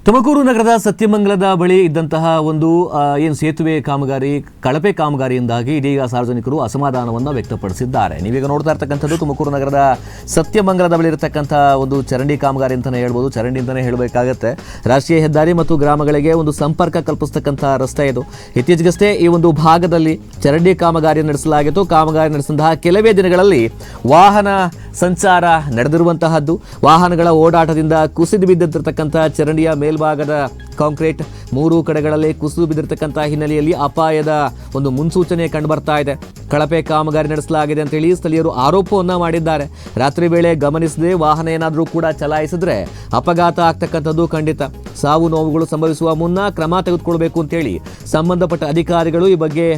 ತುಮಕೂರು ನಗರದ ಸತ್ಯಮಂಗಲದ ಬಳಿ ಇದ್ದಂತಹ ಒಂದು ಏನು ಸೇತುವೆ ಕಾಮಗಾರಿ ಕಳಪೆ ಕಾಮಗಾರಿಯಿಂದಾಗಿ ಇದೀಗ ಸಾರ್ವಜನಿಕರು ಅಸಮಾಧಾನವನ್ನು ವ್ಯಕ್ತಪಡಿಸಿದ್ದಾರೆ. ನೀವೀಗ ನೋಡ್ತಾ ಇರ್ತಕ್ಕಂಥದ್ದು ತುಮಕೂರು ನಗರದ ಸತ್ಯಮಂಗಲದ ಬಳಿ ಇರತಕ್ಕಂಥ ಒಂದು ಚರಂಡಿ ಕಾಮಗಾರಿ ಅಂತಲೇ ಹೇಳ್ಬೋದು. ಚರಂಡಿ ಅಂತಲೇ ಹೇಳಬೇಕಾಗತ್ತೆ. ರಾಷ್ಟ್ರೀಯ ಹೆದ್ದಾರಿ ಮತ್ತು ಗ್ರಾಮಗಳಿಗೆ ಒಂದು ಸಂಪರ್ಕ ಕಲ್ಪಿಸ್ತಕ್ಕಂಥ ರಸ್ತೆ ಇದು. ಇತ್ತೀಚೆಗಷ್ಟೇ ಈ ಒಂದು ಭಾಗದಲ್ಲಿ ಚರಂಡಿ ಕಾಮಗಾರಿ ನಡೆಸಲಾಗಿತ್ತು. ಕಾಮಗಾರಿ ನಡೆಸಿದಂತಹ ಕೆಲವೇ ದಿನಗಳಲ್ಲಿ ವಾಹನ ಸಂಚಾರ ನಡೆದಿರುವಂತಹದ್ದು. ವಾಹನಗಳ ಓಡಾಟದಿಂದ ಕುಸಿದು ಬಿದ್ದಿರತಕ್ಕಂಥ ಚರಂಡಿಯ ಮೇಲ್ಭಾಗದ ಕಾಂಕ್ರೀಟ್ 3 ಕಡೆಗಳಲ್ಲಿ ಕುಸಿದು ಬಿದ್ದಿರತಕ್ಕಂಥ ಹಿನ್ನೆಲೆಯಲ್ಲಿ ಅಪಾಯದ ಒಂದು ಮುನ್ಸೂಚನೆ ಕಂಡುಬರ್ತಾ ಇದೆ. ಕಳಪೆ ಕಾಮಗಾರಿ ನಡೆಸಲಾಗಿದೆ ಅಂತೇಳಿ ಸ್ಥಳೀಯರು ಆರೋಪವನ್ನು ಮಾಡಿದ್ದಾರೆ. ರಾತ್ರಿ ವೇಳೆ ಗಮನಿಸದೆ ವಾಹನ ಏನಾದರೂ ಕೂಡ ಚಲಾಯಿಸಿದ್ರೆ ಅಪಘಾತ ಆಗ್ತಕ್ಕಂಥದ್ದು ಖಂಡಿತ. ಸಾವು ನೋವುಗಳು ಸಂಭವಿಸುವ ಮುನ್ನ ಕ್ರಮ ತೆಗೆದುಕೊಳ್ಬೇಕು ಅಂತೇಳಿ ಸಂಬಂಧಪಟ್ಟ ಅಧಿಕಾರಿಗಳು ಈ ಬಗ್ಗೆ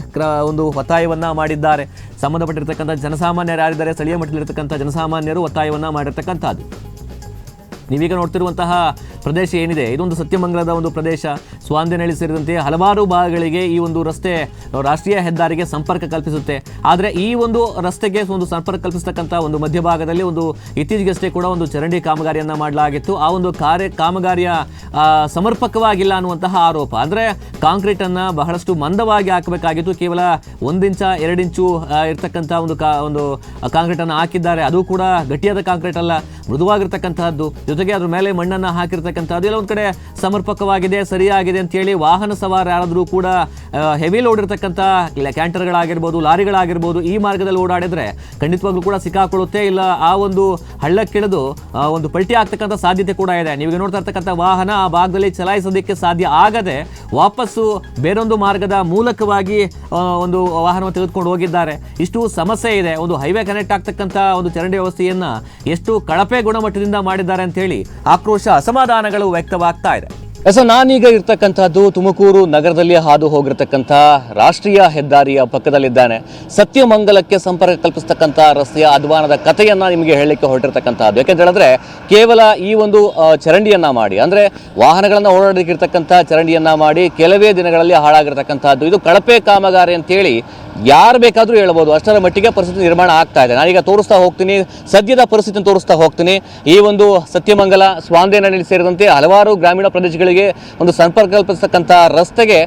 ಒಂದು ಒತ್ತಾಯವನ್ನ ಮಾಡಿದ್ದಾರೆ. ಸಂಬಂಧಪಟ್ಟಿರ್ತಕ್ಕಂಥ ಜನಸಾಮಾನ್ಯರು ಯಾರಿದ್ದಾರೆ, ಸ್ಥಳೀಯ ಮಟ್ಟದಲ್ಲಿರ್ತಕ್ಕಂಥ ಜನಸಾಮಾನ್ಯರು ಒತ್ತಾಯವನ್ನ ಮಾಡಿರ್ತಕ್ಕಂಥದ್ದು. ನೀವೀಗ ನೋಡ್ತಿರುವಂತಹ ಪ್ರದೇಶ ಏನಿದೆ, ಇದೊಂದು ಸತ್ಯಮಂಗಲದ ಒಂದು ಪ್ರದೇಶ. ಸ್ವಾಂದನಹಳ್ಳಿ ಸೇರಿದಂತೆ ಹಲವಾರು ಭಾಗಗಳಿಗೆ ಈ ಒಂದು ರಸ್ತೆ ರಾಷ್ಟ್ರೀಯ ಹೆದ್ದಾರಿಗೆ ಸಂಪರ್ಕ ಕಲ್ಪಿಸುತ್ತೆ. ಆದರೆ ಈ ಒಂದು ರಸ್ತೆಗೆ ಒಂದು ಸಂಪರ್ಕ ಕಲ್ಪಿಸ್ತಕ್ಕಂಥ ಒಂದು ಮಧ್ಯಭಾಗದಲ್ಲಿ ಒಂದು ಇತ್ತೀಚೆಗಷ್ಟೇ ಕೂಡ ಒಂದು ಚರಂಡಿ ಕಾಮಗಾರಿಯನ್ನು ಮಾಡಲಾಗಿತ್ತು. ಆ ಒಂದು ಕಾಮಗಾರಿಯ ಸಮರ್ಪಕವಾಗಿಲ್ಲ ಅನ್ನುವಂತಹ ಆರೋಪ. ಅಂದರೆ ಕಾಂಕ್ರೀಟನ್ನು ಬಹಳಷ್ಟು ಮಂದವಾಗಿ ಹಾಕಬೇಕಾಗಿತ್ತು. ಕೇವಲ 1 ಇಂಚ 2 ಇಂಚು ಇರ್ತಕ್ಕಂಥ ಒಂದು ಕಾಂಕ್ರೀಟನ್ನು ಹಾಕಿದ್ದಾರೆ. ಅದು ಕೂಡ ಗಟ್ಟಿಯಾದ ಕಾಂಕ್ರೀಟ್ ಅಲ್ಲ, ಮೃದುವಾಗಿರ್ತಕ್ಕಂಥದ್ದು. ಜೊತೆಗೆ ಅದ್ರ ಮೇಲೆ ಮಣ್ಣನ್ನು ಹಾಕಿರ್ತಕ್ಕಂಥದ್ದು ಎಲ್ಲ ಒಂದು ಕಡೆ ಸಮರ್ಪಕವಾಗಿದೆ, ಸರಿಯಾಗಿದೆ ಅಂತೇಳಿ ವಾಹನ ಸವಾರ ಯಾರಾದರೂ ಕೂಡ ಹೆವಿ ಲೋಡ್ ಇರತಕ್ಕಂಥ ಕ್ಯಾಂಟರ್ಗಳಾಗಿರ್ಬೋದು, ಲಾರಿಗಳಾಗಿರ್ಬೋದು ಈ ಮಾರ್ಗದಲ್ಲಿ ಓಡಾಡಿದ್ರೆ ಖಂಡಿತವಾಗ್ಲೂ ಕೂಡ ಸಿಕ್ಕಾಕೊಳ್ಳುತ್ತೆ. ಇಲ್ಲ ಆ ಒಂದು ಹಳ್ಳಕ್ಕಿಳಿದು ಒಂದು ಪಲ್ಟಿ ಆಗ್ತಕ್ಕಂಥ ಸಾಧ್ಯತೆ ಕೂಡ ಇದೆ. ನೀವು ನೋಡ್ತಾ ಇರ್ತಕ್ಕಂಥ ವಾಹನ ಆ ಭಾಗದಲ್ಲಿ ಚಲಾಯಿಸೋದಕ್ಕೆ ಸಾಧ್ಯ ಆಗದೆ ವಾಪಸ್ಸು ಬೇರೊಂದು ಮಾರ್ಗದ ಮೂಲಕವಾಗಿ ಒಂದು ವಾಹನವನ್ನು ತೆಗೆದುಕೊಂಡು ಹೋಗಿದ್ದಾರೆ. ಇಷ್ಟು ಸಮಸ್ಯೆ ಇದೆ. ಒಂದು ಹೈವೇ ಕನೆಕ್ಟ್ ಆಗ್ತಕ್ಕಂಥ ಒಂದು ಚರಂಡಿ ವ್ಯವಸ್ಥೆಯನ್ನ ಎಷ್ಟು ಕಳಪೆ ಗುಣಮಟ್ಟದಿಂದ ಮಾಡಿದ್ದಾರೆ ಅಂತ ಹೇಳಿ ಆಕ್ರೋಶ, ಅಸಮಾಧಾನಗಳು ವ್ಯಕ್ತವಾಗ್ತಾ ಇದೆ. ನಾನೀಗ ಇರ್ತಕ್ಕಂಥದ್ದು ತುಮಕೂರು ನಗರದಲ್ಲಿ ಹಾದು ಹೋಗಿರ್ತಕ್ಕಂಥ ರಾಷ್ಟ್ರೀಯ ಹೆದ್ದಾರಿಯ ಪಕ್ಕದಲ್ಲಿದ್ದಾನೆ. ಸತ್ಯಮಂಗಲಕ್ಕೆ ಸಂಪರ್ಕ ಕಲ್ಪಿಸ್ತಕ್ಕಂಥ ರಸ್ತೆಯ ಅಧ್ವಾನದ ಕಥೆಯನ್ನ ನಿಮಗೆ ಹೇಳಲಿಕ್ಕೆ ಹೊರಟಿರ್ತಕ್ಕಂಥದ್ದು. ಯಾಕೆಂತ ಹೇಳಿದ್ರೆ ಕೇವಲ ಈ ಒಂದು ಚರಂಡಿಯನ್ನ ಮಾಡಿ, ಅಂದ್ರೆ ವಾಹನಗಳನ್ನ ಓಡಾಡಲಿಕ್ಕಿರ್ತಕ್ಕಂಥ ಚರಂಡಿಯನ್ನ ಮಾಡಿ ಕೆಲವೇ ದಿನಗಳಲ್ಲಿ ಹಾಳಾಗಿರ್ತಕ್ಕಂಥದ್ದು. ಇದು ಕಳಪೆ ಕಾಮಗಾರಿ ಅಂತೇಳಿ ಯಾರು ಬೇಕಾದರೂ ಹೇಳ್ಬೋದು. ಅಷ್ಟರ ಮಟ್ಟಿಗೆ ಪರಿಸ್ಥಿತಿ ನಿರ್ಮಾಣ ಆಗ್ತಾ ಇದೆ. ನಾನೀಗ ತೋರಿಸ್ತಾ ಹೋಗ್ತೀನಿ, ಸದ್ಯದ ಪರಿಸ್ಥಿತಿಯನ್ನು ತೋರಿಸ್ತಾ ಹೋಗ್ತೀನಿ. ಈ ಒಂದು ಸತ್ಯಮಂಗಲ, ಸ್ವಾಂದನಹಳ್ಳಿ ಸೇರಿದಂತೆ ಹಲವಾರು ಗ್ರಾಮೀಣ ಪ್ರದೇಶಗಳಿಗೆ ಒಂದು ಸಂಪರ್ಕ ಕಲ್ಪಿಸತಕ್ಕಂಥ ರಸ್ತೆಗೆ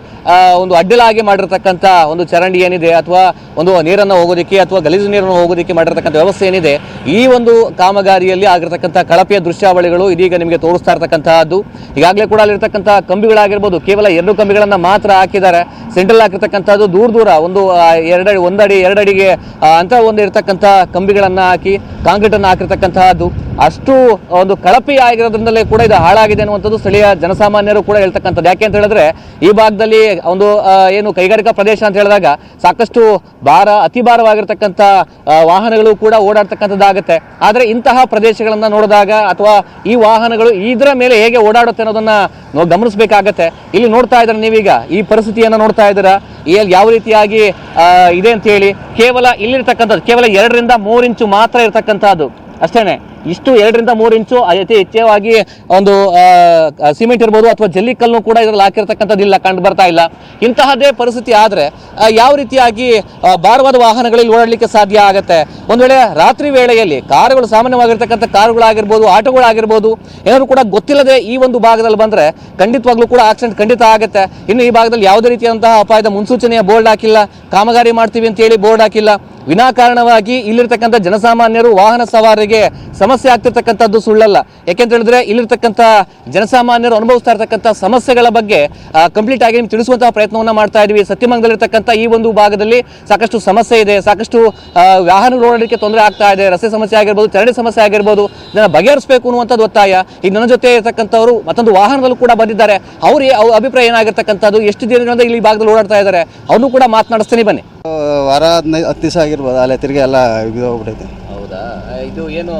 ಒಂದು ಅಡ್ಡಲಾಗಿ ಮಾಡಿರ್ತಕ್ಕಂಥ ಒಂದು ಚರಂಡಿ ಏನಿದೆ, ಅಥವಾ ಒಂದು ನೀರನ್ನು ಹೋಗೋದಕ್ಕೆ ಅಥವಾ ಗಲೀಜು ನೀರನ್ನು ಹೋಗೋದಕ್ಕೆ ಮಾಡಿರ್ತಕ್ಕಂಥ ವ್ಯವಸ್ಥೆ ಏನಿದೆ, ಈ ಒಂದು ಕಾಮಗಾರಿಯಲ್ಲಿ ಆಗಿರ್ತಕ್ಕಂಥ ಕಳಪೆಯ ದೃಶ್ಯಾವಳಿಗಳು ಇದೀಗ ನಿಮಗೆ ತೋರಿಸ್ತಾ ಇರ್ತಕ್ಕಂಥದ್ದು. ಈಗಾಗಲೇ ಕೂಡ ಅಲ್ಲಿರ್ತಕ್ಕಂಥ ಕಂಬಿಗಳಾಗಿರ್ಬೋದು, ಕೇವಲ 2 ಕಂಬಿಗಳನ್ನು ಮಾತ್ರ ಹಾಕಿದ್ದಾರೆ. ಸೆಂಟ್ರಲ್ ಹಾಕಿರ್ತಕ್ಕಂಥದ್ದು ದೂರ ಒಂದು 1 ಅಡಿ 2 ಅಡಿಗೆ ಅಂತ ಒಂದು ಇರ್ತಕ್ಕಂಥ ಕಂಬಿಗಳನ್ನು ಹಾಕಿ ಕಾಂಕ್ರೀಟ್ ಅನ್ನು ಹಾಕಿರ್ತಕ್ಕಂಥದ್ದು. ಅಷ್ಟು ಒಂದು ಕಳಪೆ ಆಗಿರೋದ್ರಿಂದಲೇ ಕೂಡ ಇದು ಹಾಳಾಗಿದೆ ಅನ್ನುವಂಥದ್ದು ಸ್ಥಳೀಯ ಜನಸಾಮಾನ್ಯರು ಕೂಡ ಹೇಳ್ತಕ್ಕಂಥದ್ದು. ಯಾಕೆ ಅಂತ ಹೇಳಿದ್ರೆ ಈ ಭಾಗದಲ್ಲಿ ಒಂದು ಏನು ಕೈಗಾರಿಕಾ ಪ್ರದೇಶ ಅಂತ ಹೇಳಿದಾಗ ಸಾಕಷ್ಟು ಅತಿ ಭಾರವಾಗಿರ್ತಕ್ಕಂಥ ವಾಹನಗಳು ಕೂಡ ಓಡಾಡ್ತಕ್ಕಂಥದ್ದಾಗುತ್ತೆ. ಆದರೆ ಇಂತಹ ಪ್ರದೇಶಗಳನ್ನ ನೋಡಿದಾಗ ಅಥವಾ ಈ ವಾಹನಗಳು ಇದರ ಮೇಲೆ ಹೇಗೆ ಓಡಾಡುತ್ತೆ ಅನ್ನೋದನ್ನ ಗಮನಿಸಬೇಕಾಗತ್ತೆ. ಇಲ್ಲಿ ನೋಡ್ತಾ ಇದ್ದಾರೆ ನೀವೀಗ ಈ ಪರಿಸ್ಥಿತಿಯನ್ನು ನೋಡ್ತಾ ಇದ್ದೀರಾ, ಯಾವ ರೀತಿಯಾಗಿ ಇದೆ ಅಂತ ಹೇಳಿ. ಕೇವಲ ಇಲ್ಲಿರ್ತಕ್ಕಂಥದ್ದು ಕೇವಲ 2 ರಿಂದ 3 ಇಂಚು ಮಾತ್ರ ಇರ್ತಕ್ಕಂಥದ್ದು ಅಷ್ಟೇನೆ. ಇಷ್ಟು 2 ರಿಂದ 3 ಇಂಚು ಅತಿ ಹೆಚ್ಚವಾಗಿ ಒಂದು ಸಿಮೆಂಟ್ ಇರ್ಬೋದು ಅಥವಾ ಜಲ್ಲಿಕಲ್ಲು ಕೂಡ ಇದರಲ್ಲಿ ಹಾಕಿರ್ತಕ್ಕಂಥದ್ದು ಇಲ್ಲ, ಕಂಡು ಬರ್ತಾ ಇಲ್ಲ. ಇಂತಹದ್ದೇ ಪರಿಸ್ಥಿತಿ ಆದರೆ ಯಾವ ರೀತಿಯಾಗಿ ಭಾರವಾದ ವಾಹನಗಳಲ್ಲಿ ಓಡಾಡಲಿಕ್ಕೆ ಸಾಧ್ಯ ಆಗುತ್ತೆ? ಒಂದು ವೇಳೆ ರಾತ್ರಿ ವೇಳೆಯಲ್ಲಿ ಕಾರುಗಳು, ಸಾಮಾನ್ಯವಾಗಿರ್ತಕ್ಕಂಥ ಕಾರುಗಳಾಗಿರ್ಬೋದು, ಆಟೋಗಳಾಗಿರ್ಬೋದು, ಏನಾದ್ರು ಕೂಡ ಗೊತ್ತಿಲ್ಲದೆ ಈ ಒಂದು ಭಾಗದಲ್ಲಿ ಬಂದರೆ ಖಂಡಿತವಾಗ್ಲೂ ಕೂಡ ಆಕ್ಸಿಡೆಂಟ್ ಖಂಡಿತ ಆಗುತ್ತೆ. ಇನ್ನು ಈ ಭಾಗದಲ್ಲಿ ಯಾವುದೇ ರೀತಿಯಾದಂತಹ ಅಪಾಯದ ಮುನ್ಸೂಚನೆಯ ಬೋರ್ಡ್ ಹಾಕಿಲ್ಲ, ಕಾಮಗಾರಿ ಮಾಡ್ತೀವಿ ಅಂತ ಹೇಳಿ ಬೋರ್ಡ್ ಹಾಕಿಲ್ಲ. ವಿನಾಕಾರಣವಾಗಿ ಇಲ್ಲಿರ್ತಕ್ಕಂಥ ಜನಸಾಮಾನ್ಯರು, ವಾಹನ ಸವಾರರಿಗೆ ಸಮಸ್ಯೆ ಆಗ್ತಿರ್ತಕ್ಕಂಥದ್ದು ಸುಳ್ಳಲ್ಲ. ಯಾಕೆಂತ ಹೇಳಿದ್ರೆ ಇಲ್ಲಿರ್ತಕ್ಕಂಥ ಜನಸಾಮಾನ್ಯರು ಅನುಭವಿಸ್ತಾ ಇರ್ತಕ್ಕಂಥ ಸಮಸ್ಯೆಗಳ ಬಗ್ಗೆ ಕಂಪ್ಲೀಟ್ ಆಗಿ ನಿಮ್ಗೆ ತಿಳಿಸುವಂತಹ ಪ್ರಯತ್ನವನ್ನ ಮಾಡ್ತಾ ಇದ್ವಿ. ಸತ್ಯಮಂಗಲದಲ್ಲಿರ್ತಕ್ಕಂಥ ಈ ಒಂದು ಭಾಗದಲ್ಲಿ ಸಾಕಷ್ಟು ಸಮಸ್ಯೆ ಇದೆ, ಸಾಕಷ್ಟು ವಾಹನಗಳು ಓಡಾಡಲಿಕ್ಕೆ ತೊಂದರೆ ಆಗ್ತಾ ಇದೆ. ರಸ್ತೆ ಸಮಸ್ಯೆ ಆಗಿರ್ಬೋದು, ಚರಂಡಿ ಸಮಸ್ಯೆ ಆಗಿರ್ಬೋದು, ಇದನ್ನು ಬಗೆಹರಿಸಬೇಕು ಅನ್ನುವಂಥದ್ದು ಒತ್ತಾಯ. ಈಗ ನನ್ನ ಜೊತೆ ಇರ್ತಕ್ಕಂಥವರು ಮತ್ತೊಂದು ವಾಹನದಲ್ಲೂ ಕೂಡ ಬಂದಿದ್ದಾರೆ. ಅವ್ರ ಅಭಿಪ್ರಾಯ ಏನಾಗಿರ್ತಕ್ಕಂಥದ್ದು, ಎಷ್ಟು ದಿನಗಳಿಂದ ಇಲ್ಲಿ ಭಾಗದಲ್ಲಿ ಓಡಾಡ್ತಾ ಇದ್ದಾರೆ, ಅವ್ರನ್ನೂ ಕೂಡ ಮಾತನಾಡಿಸ್ತೀನಿ ಬನ್ನಿ. ವಾರ 10 ದಿವಸ ಆಗಿರ್ಬೋದು, ಅಲ್ಲೇ ತಿರುಗಿ ಎಲ್ಲ ಹೋಗ್ಬಿಟ್ಟೈತೆ. ಹೌದಾ? ಇದು ಏನು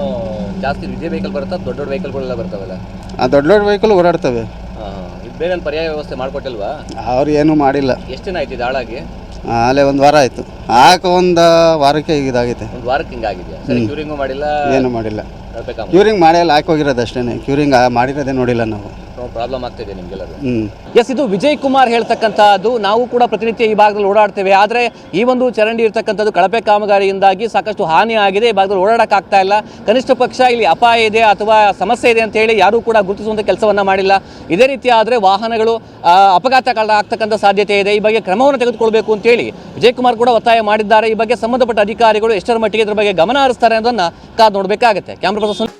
ಜಾಸ್ತಿ ವಿಜಯ್ ವೆಹಿಕಲ್ ಬರುತ್ತಾ, ದೊಡ್ಡ ವೆಹಿಕಲ್ಗಳೆಲ್ಲ ಬರ್ತಾವಲ್ಲ? ದೊಡ್ಡ ಇದು ಓಡಾಡ್ತವೆ. ಇದು ಬೇರೆ ಪರ್ಯಾಯ ವ್ಯವಸ್ಥೆ ಮಾಡ್ಕೊಟ್ಟಿಲ್ವಾ? ಅವ್ರು ಏನೂ ಮಾಡಿಲ್ಲ. ಎಷ್ಟು ದಿನ ಆಯ್ತು ಇದು ಹಾಳಾಗಿ? ಅಲ್ಲೇ 1 ವಾರ ಆಯಿತು. ಒಂದು ವಾರಕ್ಕೆ ಇದಾಗೈತೆ. 1 ವಾರಕ್ಕೆ ಹಿಂಗಾಗಿದೆಯಾ? ಸರಿ, ಕ್ಯೂರಿಂಗು ಮಾಡಿಲ್ಲ? ಏನು ಮಾಡಿಲ್ಲ. ಕ್ಯೂರಿಂಗ್ ಮಾಡಿಲ್ಲ, ಹಾಕಿ ಹೋಗಿರೋದು ಅಷ್ಟೇ. ಕ್ಯೂರಿಂಗ್ ಮಾಡಿರೋದೇ ನೋಡಿಲ್ಲ ನಾವು. ಪ್ರಾಬ್ಲಮ್ ಆಗ್ತಿದೆ ನಿಮಗೆಲ್ಲರೂ. ಹ್ಞೂ ಎಸ್, ಇದು ವಿಜಯ್ ಕುಮಾರ್ ಹೇಳ್ತಕ್ಕಂಥದ್ದು. ನಾವು ಕೂಡ ಪ್ರತಿನಿತ್ಯ ಈ ಭಾಗದಲ್ಲಿ ಓಡಾಡ್ತೇವೆ. ಆದರೆ ಈ ಒಂದು ಚರಂಡಿ ಇರ್ತಕ್ಕಂಥದ್ದು ಕಳಪೆ ಕಾಮಗಾರಿಯಿಂದಾಗಿ ಸಾಕಷ್ಟು ಹಾನಿ ಆಗಿದೆ. ಈ ಭಾಗದಲ್ಲಿ ಓಡಾಡಕ್ಕಾಗ್ತಾ ಇಲ್ಲ. ಕನಿಷ್ಠ ಪಕ್ಷ ಇಲ್ಲಿ ಅಪಾಯ ಇದೆ ಅಥವಾ ಸಮಸ್ಯೆ ಇದೆ ಅಂತ ಹೇಳಿ ಯಾರೂ ಕೂಡ ಗುರುತಿಸುವಂಥ ಕೆಲಸವನ್ನ ಮಾಡಿಲ್ಲ. ಇದೇ ರೀತಿ ಆದರೆ ವಾಹನಗಳು ಅಪಘಾತಗಳಾಗ್ತಕ್ಕಂಥ ಸಾಧ್ಯತೆ ಇದೆ. ಈ ಬಗ್ಗೆ ಕ್ರಮವನ್ನು ತೆಗೆದುಕೊಳ್ಬೇಕು ಅಂತೇಳಿ ವಿಜಯ್ ಕುಮಾರ್ ಕೂಡ ಒತ್ತಾಯ ಮಾಡಿದ್ದಾರೆ. ಈ ಬಗ್ಗೆ ಸಂಬಂಧಪಟ್ಟ ಅಧಿಕಾರಿಗಳು ಎಷ್ಟರ ಮಟ್ಟಿಗೆ ಇದರ ಬಗ್ಗೆ ಗಮನ ಹರಿಸ್ತಾರೆ ಅನ್ನೋದನ್ನ ಕಾದು ನೋಡಬೇಕಾಗುತ್ತೆ. Camera person